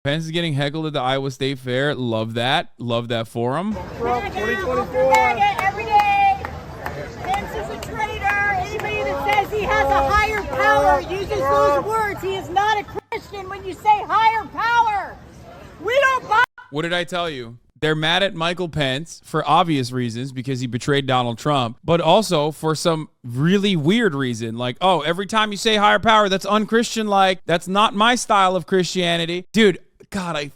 Pence is getting heckled at the Iowa State Fair. Love that. Love that for him. Trump 2024. Every day. Pence is a traitor. Anybody that says he has a higher power uses those words. He is not a Christian when you say higher power. We don't buy. What did I tell you? They're mad at Michael Pence for obvious reasons because he betrayed Donald Trump, but also for some really weird reason. Like, oh, every time you say higher power, that's unchristian-like. That's not my style of Christianity. Dude, God, I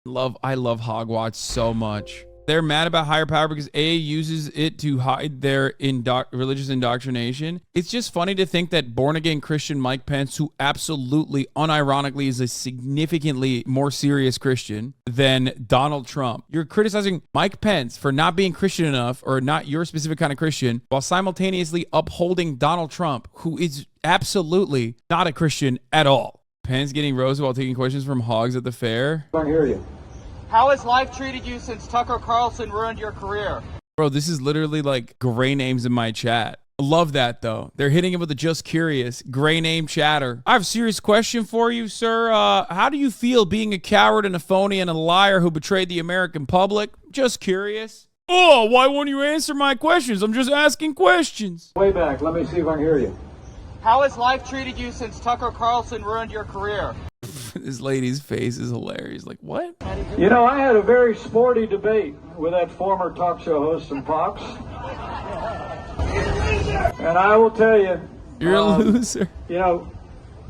love Hogwatch so much. They're mad about higher power because A, uses it to hide their religious indoctrination. It's just funny to think that born-again Christian Mike Pence, who absolutely, unironically, is a significantly more serious Christian than Donald Trump. You're criticizing Mike Pence for not being Christian enough or not your specific kind of Christian while simultaneously upholding Donald Trump, who is absolutely not a Christian at all. Pence getting roasted while taking questions from Hogs at the fair. I hear you. How has life treated you since Tucker Carlson ruined your career? Bro, this is literally like gray names in my chat. Love that, though. They're hitting him with a just curious, gray name chatter. I have a serious question for you, sir. How do you feel being a coward and a phony and a liar who betrayed the American public? Just curious. Oh, why won't you answer my questions? I'm just asking questions. Way back. Let me see if I can hear you. How has life treated you since Tucker Carlson ruined your career? This lady's face is hilarious. Like, what? You know, I had a very sporty debate with that former talk show host from Fox. And I will tell you, You're a loser. You know,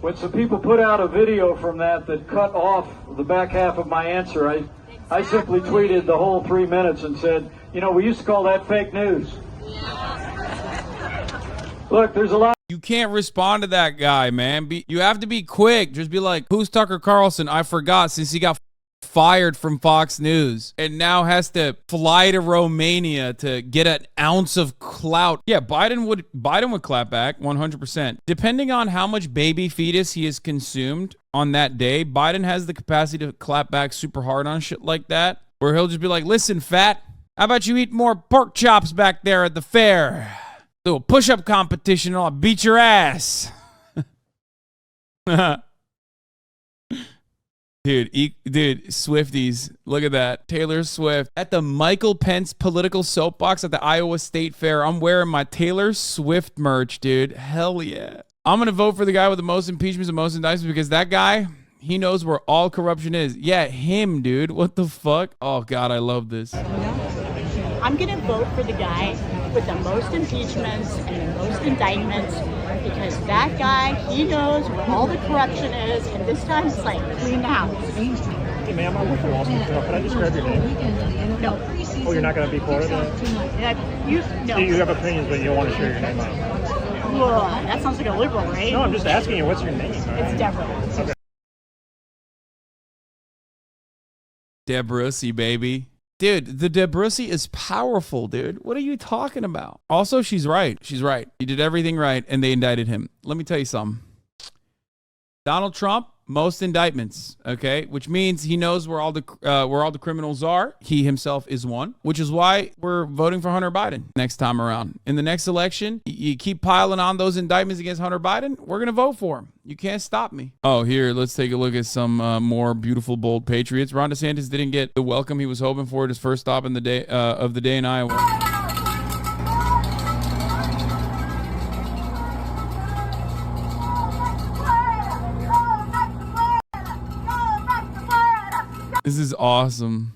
when some people put out a video from that cut off the back half of my answer, I simply tweeted the whole 3 minutes and said, you know, we used to call that fake news. Look, there's a lot. You can't respond to that guy, man. You have to be quick. Just be like, who's Tucker Carlson? I forgot, since he got fired from Fox News and now has to fly to Romania to get an ounce of clout. Yeah, Biden would clap back 100%. Depending on how much baby fetus he has consumed on that day, Biden has the capacity to clap back super hard on shit like that, where he'll just be like, listen, fat, how about you eat more pork chops back there at the fair? Do a push-up competition and I'll beat your ass. Dude, Swifties, look at that. Taylor Swift at the Michael Pence political soapbox at the Iowa State Fair. I'm wearing my Taylor Swift merch, dude. Hell yeah. I'm going to vote for the guy with the most impeachments and most indictments because that guy, he knows where all corruption is. Yeah, him, dude. What the fuck? Oh, God, I love this. I'm going to vote for the guy with the most impeachments and the most indictments because that guy, he knows where all the corruption is, and this time it's like clean the house. Hey, ma'am, I work for Wall Street Journal. Could I just grab your name? No. Oh, you're not going to be for it? No. You have opinions, but you don't want to share your name out. Ugh, that sounds like a liberal, right? No, I'm just asking you, what's your name? It's Deborah. Okay. Debrussi, baby. Dude, the Debrussi is powerful, dude. What are you talking about? Also, she's right. She's right. He did everything right, and they indicted him. Let me tell you something. Donald Trump, most indictments, okay? Which means he knows where all the criminals are. He himself is one, which is why we're voting for Hunter Biden next time around. In the next election, you keep piling on those indictments against Hunter Biden, we're going to vote for him. You can't stop me. Oh, here, let's take a look at some more beautiful, bold patriots. Ron DeSantis didn't get the welcome he was hoping for at his first stop in the day in Iowa. This is awesome.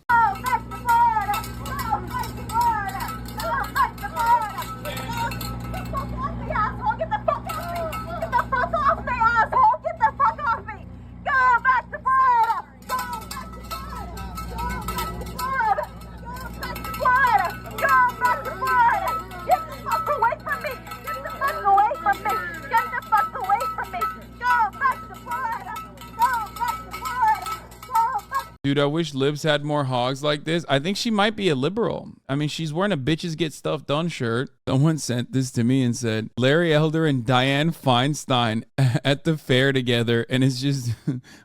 Dude, I wish libs had more hogs like this. I think she might be a liberal. I mean, she's wearing a bitches get stuff done shirt. Someone sent this to me and said, Larry Elder and Dianne Feinstein at the fair together. And it's just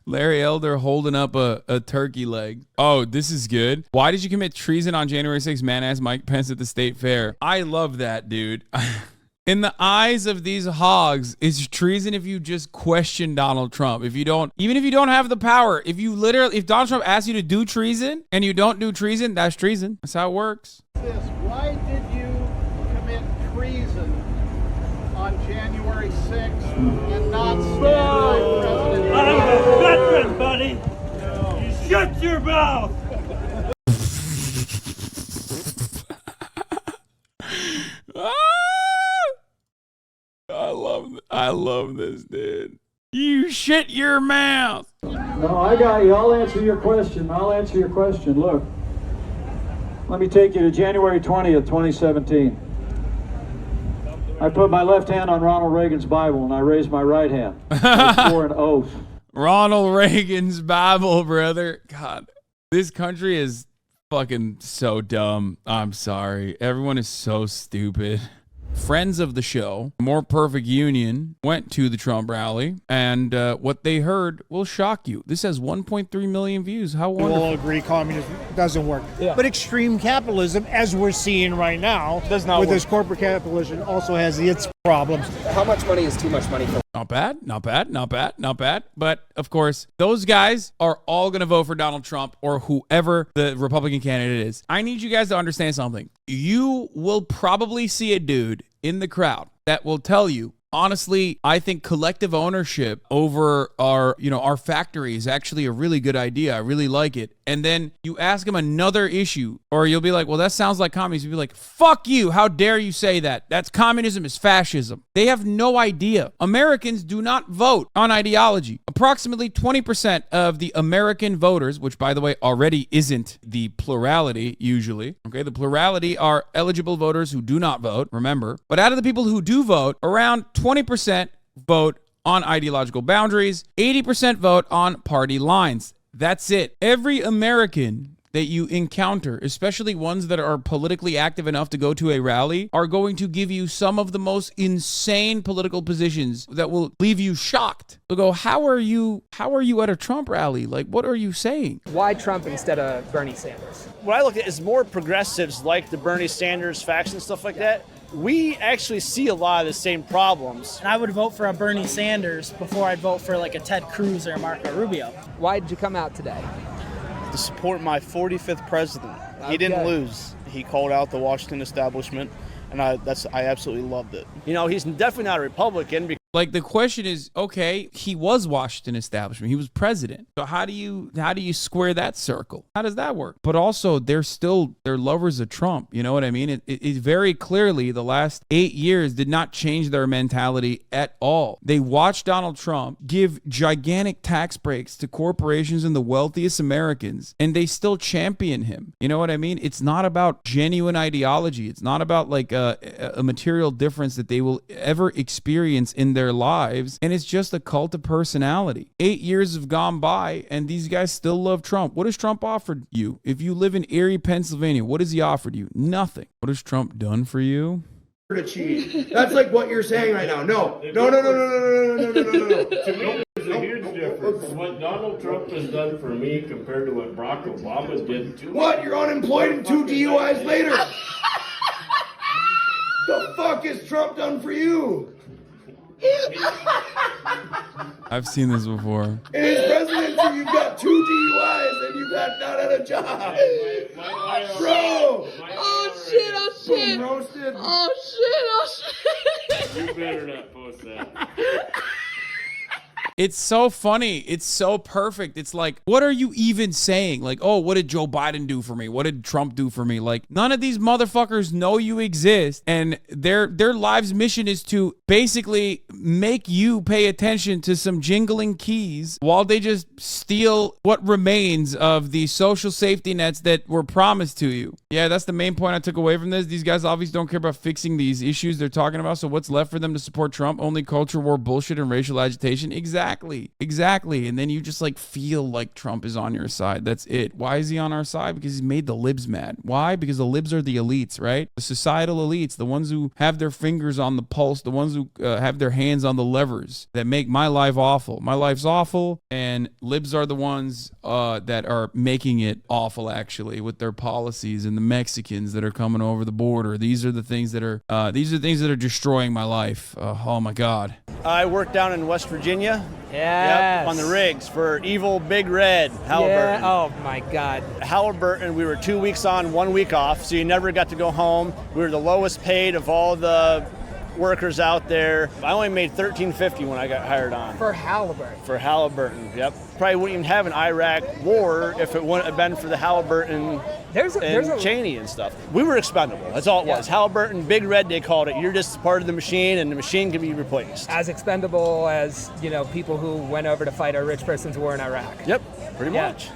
Larry Elder holding up a turkey leg. Oh, this is good. Why did you commit treason on January 6th, man-ass Mike Pence at the state fair? I love that, dude. In the eyes of these hogs, it's treason if you just question Donald Trump. Even if you don't have the power, if Donald Trump asks you to do treason and you don't do treason, that's treason. That's how it works. Why did you commit treason on January 6th and not stand by President? I'm a veteran, buddy. You shut your mouth. I love this, dude. You shit your mouth. No, I got you. I'll answer your question. Look, let me take you to January 20th, 2017. I put my left hand on Ronald Reagan's Bible and I raised my right hand. I swore an oath. Ronald Reagan's Bible, brother. God, this country is fucking so dumb. I'm sorry. Everyone is so stupid. Friends of the show, More Perfect Union, went to the Trump rally, and what they heard will shock you. This has 1.3 million views. How wonderful. We'll agree communism doesn't work. Yeah. But extreme capitalism, as we're seeing right now, does not with work. This corporate capitalism also has its problems. How much money is too much money for? Not bad. But, of course, those guys are all going to vote for Donald Trump or whoever the Republican candidate is. I need you guys to understand something. You will probably see a dude in the crowd that will tell you, honestly, I think collective ownership over our factory is actually a really good idea. I really like it. And then you ask him another issue, or you'll be like, well, that sounds like communism. You'll be like, fuck you. How dare you say that? That's communism is fascism. They have no idea. Americans do not vote on ideology. Approximately 20% of the American voters, which by the way, already isn't the plurality usually. Okay. The plurality are eligible voters who do not vote, remember. But out of the people who do vote, around 20% vote on ideological boundaries, 80% vote on party lines. That's it. Every American that you encounter, especially ones that are politically active enough to go to a rally, are going to give you some of the most insane political positions that will leave you shocked. They'll go, how are you at a Trump rally? Like, what are you saying? Why Trump instead of Bernie Sanders? What I look at is more progressives like the Bernie Sanders faction, stuff like that. We actually see a lot of the same problems. I would vote for a Bernie Sanders before I'd vote for like a Ted Cruz or a Marco Rubio. Why did you come out today? To support my 45th president. Okay. He didn't lose. He called out the Washington establishment, and I absolutely loved it. You know, he's definitely not a Republican. Like, the question is, okay, he was Washington establishment. He was president. So how do you square that circle? How does that work? But also, they're lovers of Trump. You know what I mean? It very clearly, the last 8 years did not change their mentality at all. They watched Donald Trump give gigantic tax breaks to corporations and the wealthiest Americans, and they still champion him. You know what I mean? It's not about genuine ideology. It's not about like a material difference that they will ever experience in their lives, and it's just a cult of personality. 8 years have gone by and these guys still love Trump. What has Trump offered you? If you live in Erie, Pennsylvania, what has he offered you? Nothing. What has Trump done for you? Achieve. That's like what you're saying right now. No. There's a huge difference. What Donald Trump has done for me compared to what Barack Obama did to What? You're unemployed and 2 DUIs later. The fuck has Trump done for you? I've seen this before. In his presidency, you've got 2 DUIs and you've not had a job. Bro! Oh shit. Roasted. Oh shit. You better not post that. It's so funny. It's so perfect. It's like, what are you even saying? Like, oh, what did Joe Biden do for me? What did Trump do for me? Like, none of these motherfuckers know you exist, and their lives' mission is to basically make you pay attention to some jingling keys while they just steal what remains of the social safety nets that were promised to you. Yeah, that's the main point I took away from this. These guys obviously don't care about fixing these issues they're talking about, so what's left for them to support Trump? Only culture war bullshit and racial agitation? Exactly. Exactly. And then you just like feel like Trump is on your side. That's it. Why is he on our side? Because he's made the libs mad. Why? Because the libs are the elites, right? The societal elites, the ones who have their fingers on the pulse, the ones who have their hands on the levers that make my life awful. My life's awful, and libs are the ones that are making it awful, actually, with their policies, and the Mexicans that are coming over the border. These are the things that are destroying my life. Oh my God. I worked down in West Virginia. Yes. Yep, on the rigs for evil Big Red, Halliburton. Yeah. Oh my God. Halliburton, we were 2 weeks on, 1 week off, so you never got to go home. We were the lowest paid of all the workers out there. I only made $13.50 when I got hired on. For Halliburton. For Halliburton, yep. Probably wouldn't even have an Iraq war if it wouldn't have been for the Halliburton and Cheney and stuff. We were expendable. That's all it was. Halliburton, Big Red, they called it. You're just part of the machine, and the machine can be replaced. As expendable as, people who went over to fight a rich person's war in Iraq. Yep, pretty much.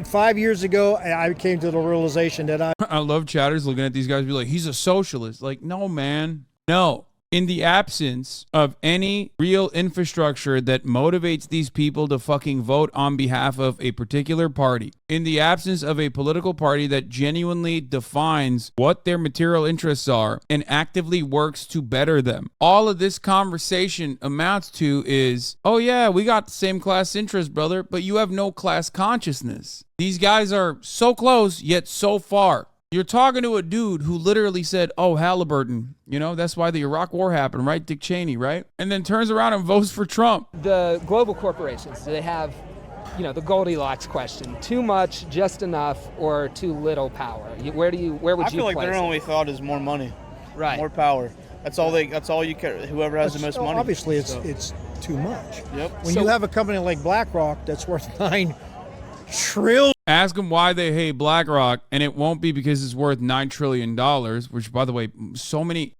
5 years ago, I came to the realization that I love chatters looking at these guys and be like, he's a socialist. Like, no, man. No. In the absence of any real infrastructure that motivates these people to fucking vote on behalf of a particular party, in the absence of a political party that genuinely defines what their material interests are and actively works to better them, all of this conversation amounts to is, oh yeah, we got the same class interest, brother, but you have no class consciousness. These guys are so close, yet so far. You're talking to a dude who literally said, oh, Halliburton, that's why the Iraq war happened, right? Dick Cheney, right? And then turns around and votes for Trump. The global corporations, do they have, the Goldilocks question, too much, just enough, or too little power? Where would you place it? I feel like their only thought is more money. Right. More power. That's all you care. Whoever has the most money. Obviously, it's too much. Yep. When you have a company like BlackRock that's worth $9 trillion. Ask them why they hate BlackRock, and it won't be because it's worth $9 trillion, which, by the way,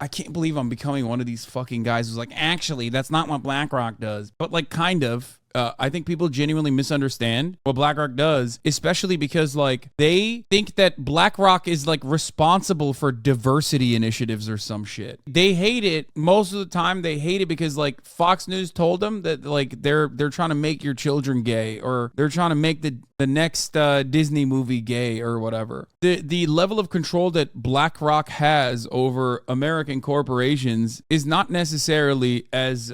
I can't believe I'm becoming one of these fucking guys who's like, actually, that's not what BlackRock does. But, like, kind of. I think people genuinely misunderstand what BlackRock does, especially because, like, they think that BlackRock is, like, responsible for diversity initiatives or some shit. They hate it. Most of the time, they hate it because, like, Fox News told them that, like, they're trying to make your children gay, or they're trying to make the next Disney movie gay or whatever. The level of control that BlackRock has over American corporations is not necessarily as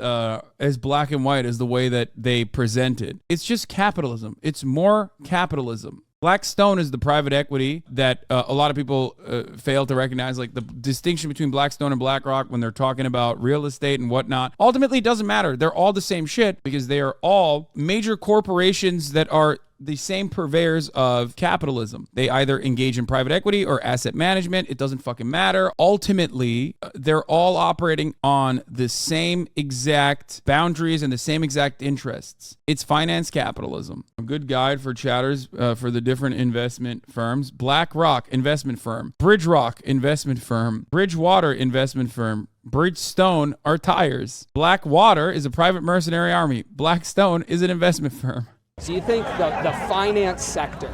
black and white as the way that they present it. It's just capitalism. It's more capitalism. Blackstone is the private equity that a lot of people fail to recognize, like the distinction between Blackstone and BlackRock when they're talking about real estate and whatnot. Ultimately, it doesn't matter. They're all the same shit because they are all major corporations that are the same purveyors of capitalism. They either engage in private equity or asset management. It doesn't fucking matter. Ultimately, they're all operating on the same exact boundaries and the same exact interests. It's finance capitalism. A good guide for chatters for the different investment firms. BlackRock, investment firm. BridgeRock, investment firm. Bridgewater, investment firm. Bridgestone are tires. Blackwater is a private mercenary army. Blackstone is an investment firm. So you think the finance sector,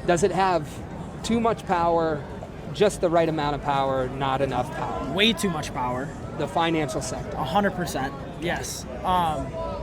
does it have too much power, just the right amount of power, not enough power? Way too much power. The financial sector. 100%, yes.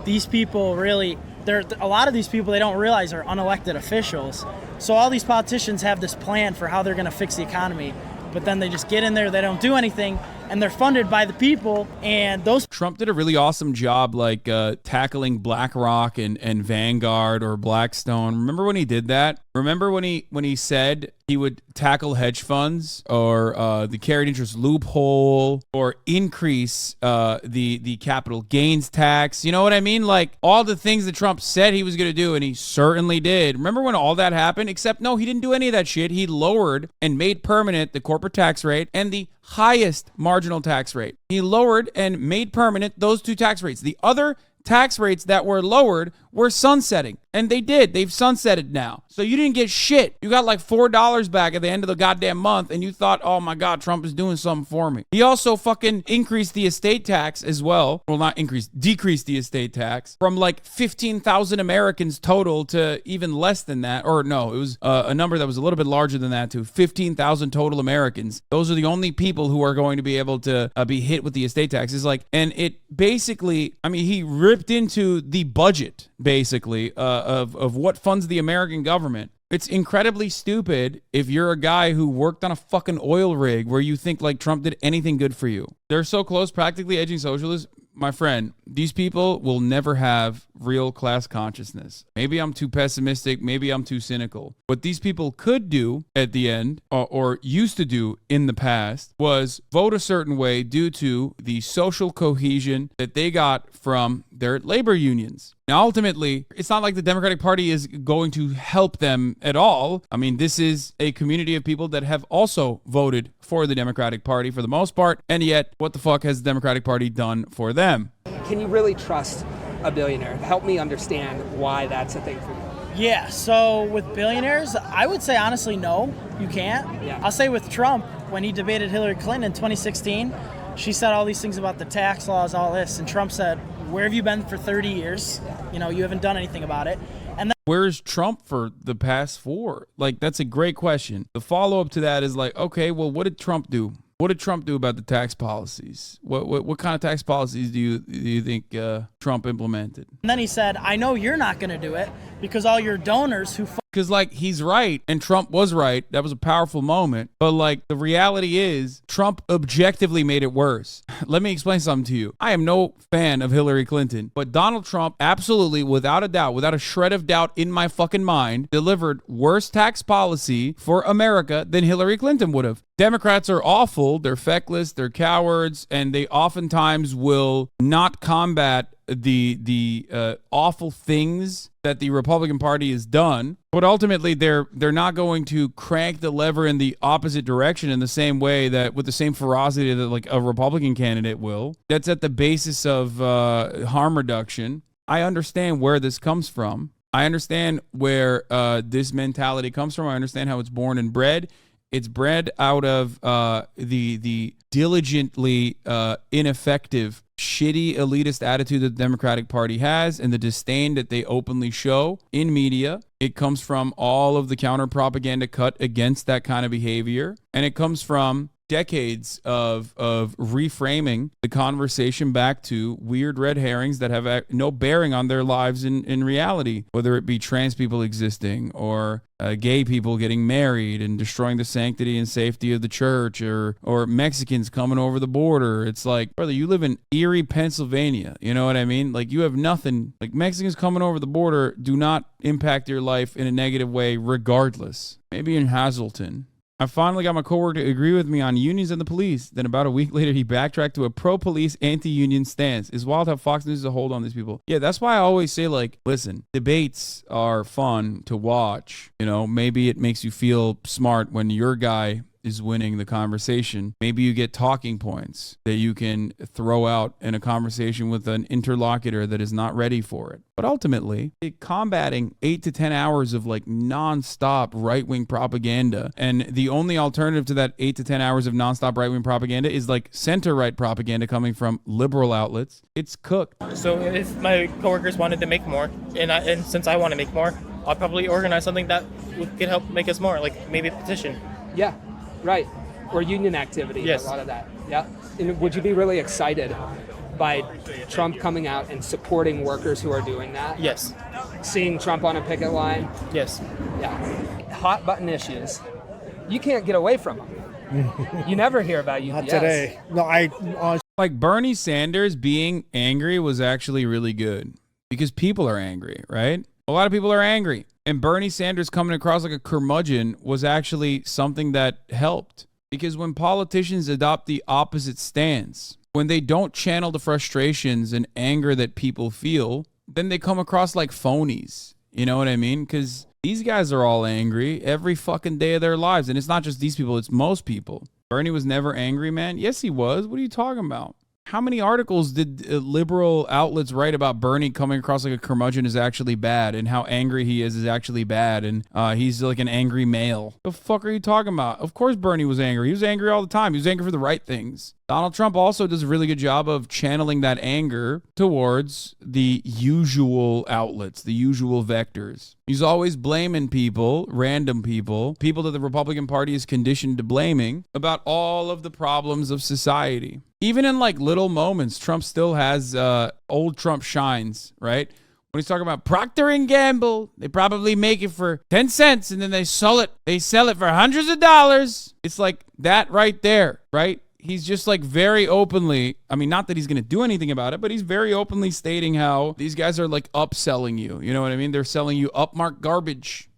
These people really, a lot of these people they don't realize are unelected officials. So all these politicians have this plan for how they're going to fix the economy, but then they just get in there, they don't do anything, and they're funded by the people, and those... Trump did a really awesome job, like, tackling BlackRock and Vanguard or Blackstone. Remember when he did that? Remember when he said he would tackle hedge funds or the carried interest loophole or increase the capital gains tax? You know what I mean? Like, all the things that Trump said he was going to do, and he certainly did. Remember when all that happened? Except, no, he didn't do any of that shit. He lowered and made permanent the corporate tax rate and the highest marginal tax rate. He lowered and made permanent those two tax rates. The other tax rates that were lowered we're sunsetting. And they did. They've sunsetted now. So you didn't get shit. You got like $4 back at the end of the goddamn month, and you thought, oh my God, Trump is doing something for me. He also fucking increased the estate tax as well. Well, not increased, decreased the estate tax from like 15,000 Americans total to even less than that. Or no, it was a number that was a little bit larger than that, to 15,000 total Americans. Those are the only people who are going to be able to be hit with the estate tax. It's like, and it basically, I mean, he ripped into the budget basically of what funds the American government. It's incredibly stupid if you're a guy who worked on a fucking oil rig where you think like Trump did anything good for you. They're so close, practically edging socialists. My friend, these people will never have real class consciousness. Maybe I'm too pessimistic. Maybe I'm too cynical. What these people could do at the end, or used to do in the past, was vote a certain way due to the social cohesion that they got from their labor unions. Now, ultimately, it's not like the Democratic Party is going to help them at all. I mean, this is a community of people that have also voted for the Democratic Party for the most part, and yet, what the fuck has the Democratic Party done for them? Can you really trust a billionaire? Help me understand why that's a thing for you. Yeah, so with billionaires, I would say honestly, no, you can't. Yeah. I'll say with Trump, when he debated Hillary Clinton in 2016, she said all these things about the tax laws, all this, and Trump said, where have you been for 30 years? You know, you haven't done anything about it. And where's Trump for the past 4? Like, that's a great question. The follow-up to that is like, okay, well, what did Trump do? What did Trump do about the tax policies? What kind of tax policies do you think Trump implemented? And then he said, I know you're not going to do it because all your donors who... Because, like, he's right, and Trump was right. That was a powerful moment. But, like, the reality is Trump objectively made it worse. Let me explain something to you. I am no fan of Hillary Clinton, but Donald Trump absolutely, without a doubt, without a shred of doubt in my fucking mind, delivered worse tax policy for America than Hillary Clinton would have. Democrats are awful. They're feckless. They're cowards. And they oftentimes will not combat the awful things that the Republican Party has done, but ultimately they're not going to crank the lever in the opposite direction in the same way that with the same ferocity that like a Republican candidate will. That's at the basis of harm reduction. I understand where this comes from. I understand where this mentality comes from. I understand how it's born and bred. It's bred out of the diligently ineffective, shitty, elitist attitude that the Democratic Party has and the disdain that they openly show in media. It comes from all of the counter propaganda cut against that kind of behavior. And it comes from decades of reframing the conversation back to weird red herrings that have no bearing on their lives in reality, whether it be trans people existing or gay people getting married and destroying the sanctity and safety of the church, or Mexicans coming over the border. It's like, brother, you live in Erie, Pennsylvania. You know what I mean? Like, you have nothing. Like, Mexicans coming over the border do not impact your life in a negative way regardless. Maybe in Hazleton. I finally got my coworker to agree with me on unions and the police. Then about a week later, he backtracked to a pro-police, anti-union stance. It's wild how Fox News is a hold on these people. Yeah, that's why I always say, like, listen, debates are fun to watch. You know, maybe it makes you feel smart when your guy is winning the conversation. Maybe you get talking points that you can throw out in a conversation with an interlocutor that is not ready for it. But ultimately, combating 8 to 10 hours of like nonstop right-wing propaganda, and the only alternative to that 8 to 10 hours of nonstop right-wing propaganda is like center-right propaganda coming from liberal outlets. It's cooked. So if my coworkers wanted to make more, and since I want to make more, I'll probably organize something that could help make us more, like maybe a petition. Yeah. Right, or union activity, yes. A lot of that. Yeah. And would you be really excited by Trump coming out and supporting workers who are doing that? Yes. Seeing Trump on a picket line? Yes. Yeah. Hot button issues. You can't get away from them. You never hear about UPS. Not today. No, like Bernie Sanders being angry was actually really good because people are angry, right? A lot of people are angry. And Bernie Sanders coming across like a curmudgeon was actually something that helped. Because when politicians adopt the opposite stance, when they don't channel the frustrations and anger that people feel, then they come across like phonies. You know what I mean? Because these guys are all angry every fucking day of their lives. And it's not just these people, it's most people. Bernie was never angry, man. Yes, he was. What are you talking about? how many articles did liberal outlets write about Bernie coming across like a curmudgeon is actually bad, and how angry he is actually bad, and he's like an angry male? The fuck are you talking about? Of course Bernie was angry. He was angry all the time. He was angry for the right things. Donald Trump also does a really good job of channeling that anger towards the usual outlets, the usual vectors. He's always blaming people, random people that the Republican Party is conditioned to blaming about all of the problems of society. Even in like little moments, Trump still has old Trump shines, right? When he's talking about Procter & Gamble, they probably make it for 10 cents and then they sell it for hundreds of dollars. It's like that right there, right? He's just like very openly, I mean, not that he's going to do anything about it, but he's very openly stating how these guys are like upselling you. You know what I mean? They're selling you upmark garbage.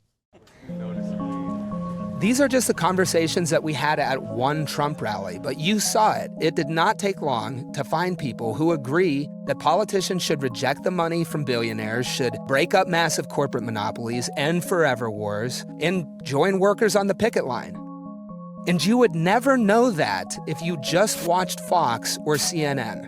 These are just the conversations that we had at one Trump rally, but you saw it. It did not take long to find people who agree that politicians should reject the money from billionaires, should break up massive corporate monopolies, end forever wars, and join workers on the picket line. And you would never know that if you just watched Fox or CNN.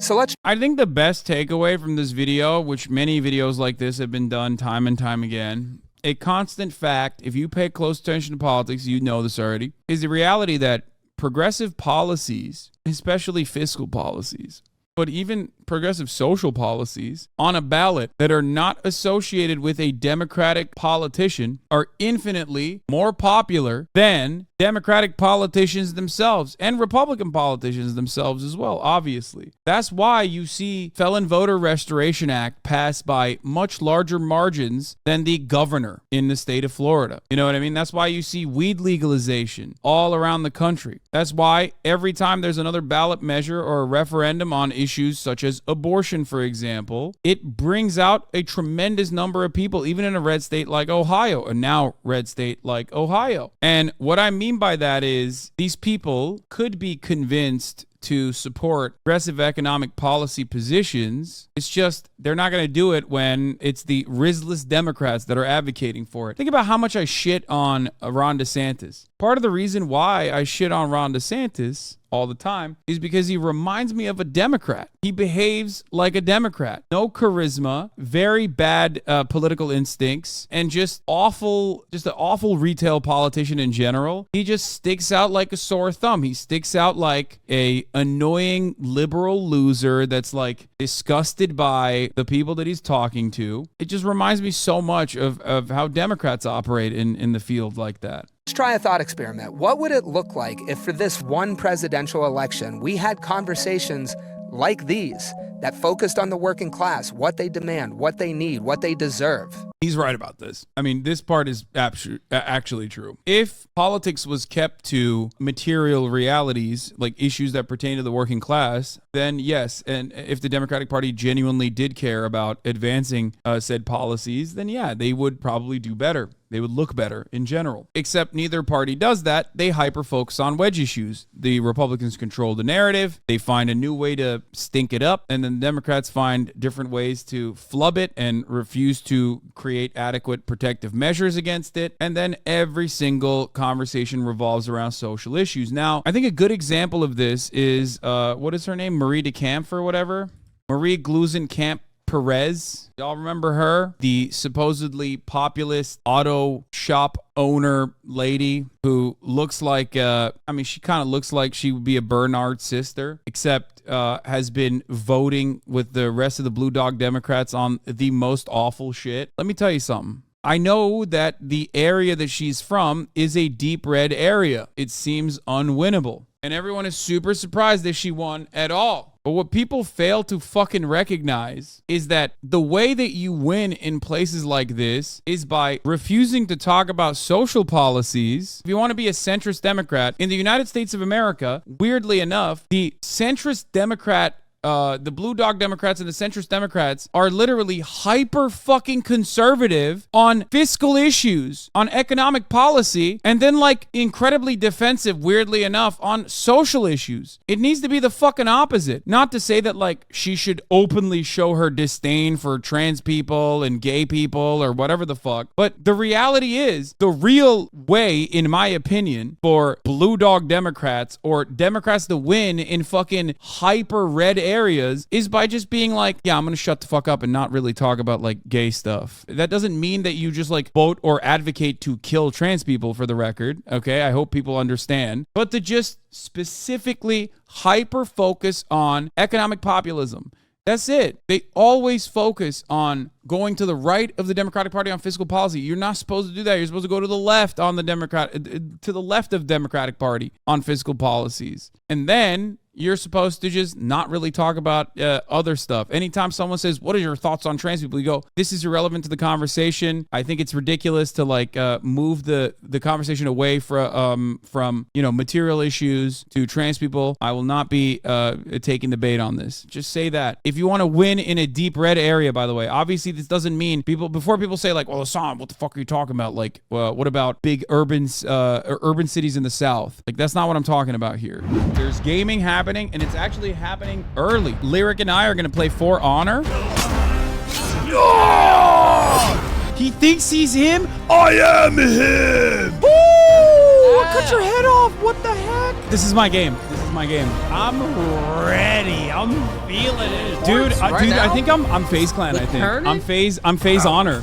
So I think the best takeaway from this video, which many videos like this have been done time and time again, a constant fact, if you pay close attention to politics, you know this already, is the reality that progressive policies, especially fiscal policies, but even progressive social policies on a ballot that are not associated with a Democratic politician are infinitely more popular than Democratic politicians themselves and Republican politicians themselves as well, obviously. That's why you see Felon Voter Restoration Act passed by much larger margins than the governor in the state of Florida. You know what I mean? That's why you see weed legalization all around the country. That's why every time there's another ballot measure or a referendum on issues such as abortion, for example, it brings out a tremendous number of people, even in a red state like Ohio, a now red state like Ohio. And what I mean by that is these people could be convinced to support progressive economic policy positions. It's just they're not going to do it when it's the Rizless Democrats that are advocating for it. Think about how much I shit on Ron DeSantis. Part of the reason why I shit on Ron DeSantis all the time is because he reminds me of a Democrat. He behaves like a Democrat. No charisma, very bad political instincts, and just an awful retail politician in general. He just sticks out like a sore thumb. He sticks out like a annoying liberal loser that's like disgusted by the people that he's talking to. It just reminds me so much of how Democrats operate in the field like that. Let's try a thought experiment. What would it look like if for this one presidential election, we had conversations like these that focused on the working class, what they demand, what they need, what they deserve? He's right about this. I mean, this part is actually true. If politics was kept to material realities, like issues that pertain to the working class, then yes. And if the Democratic Party genuinely did care about advancing said policies, then yeah, they would probably do better. They would look better in general. Except neither party does that. They hyper-focus on wedge issues. The Republicans control the narrative. They find a new way to stink it up. And then the Democrats find different ways to flub it and refuse to create adequate protective measures against it. And then every single conversation revolves around social issues. Now, I think a good example of this is, what is her name? Marie DeCamp or whatever? Marie Gluesenkamp Perez. Y'all remember her? The supposedly populist auto shop owner lady who looks like, she kind of looks like she would be a Bernard sister, except has been voting with the rest of the Blue Dog Democrats on the most awful shit. Let me tell you something. I know that the area that she's from is a deep red area. It seems unwinnable. And everyone is super surprised that she won at all. But what people fail to fucking recognize is that the way that you win in places like this is by refusing to talk about social policies. If you want to be a centrist Democrat in the United States of America, weirdly enough, the centrist Democrat the blue dog Democrats and the centrist Democrats are literally hyper fucking conservative on fiscal issues, on economic policy, and then like incredibly defensive, weirdly enough, on social issues. It needs to be the fucking opposite. Not to say that like she should openly show her disdain for trans people and gay people or whatever the fuck, but the reality is the real way, in my opinion, for blue dog Democrats or Democrats to win in fucking hyper red areas is by just being like, yeah, I'm gonna shut the fuck up and not really talk about like gay stuff. That doesn't mean that you just like vote or advocate to kill trans people, for the record. Okay, I hope people understand, but to just specifically hyper focus on economic populism. That's it. They always focus on going to the right of the Democratic Party on fiscal policy. You're not supposed to do that. You're supposed to go to the left on the to the left of Democratic Party on fiscal policies. And then you're supposed to just not really talk about other stuff. Anytime someone says, what are your thoughts on trans people? You go, this is irrelevant to the conversation. I think it's ridiculous to like move the conversation away from material issues to trans people. I will not be taking the bait on this. Just say that. If you want to win in a deep red area, by the way, obviously this doesn't mean before people say like, well, Hassan, what the fuck are you talking about? Like, what about big urban cities in the South? Like, that's not what I'm talking about here. There's gaming happening, and it's actually happening early. Lyric and I are going to play For Honor. Oh! He thinks he's him? I am him! Woo! Cut your head off! What the heck? This is my game. I'm ready. I'm feeling it. Dude, I think I'm FaZe Clan, I think. I'm FaZe Honor.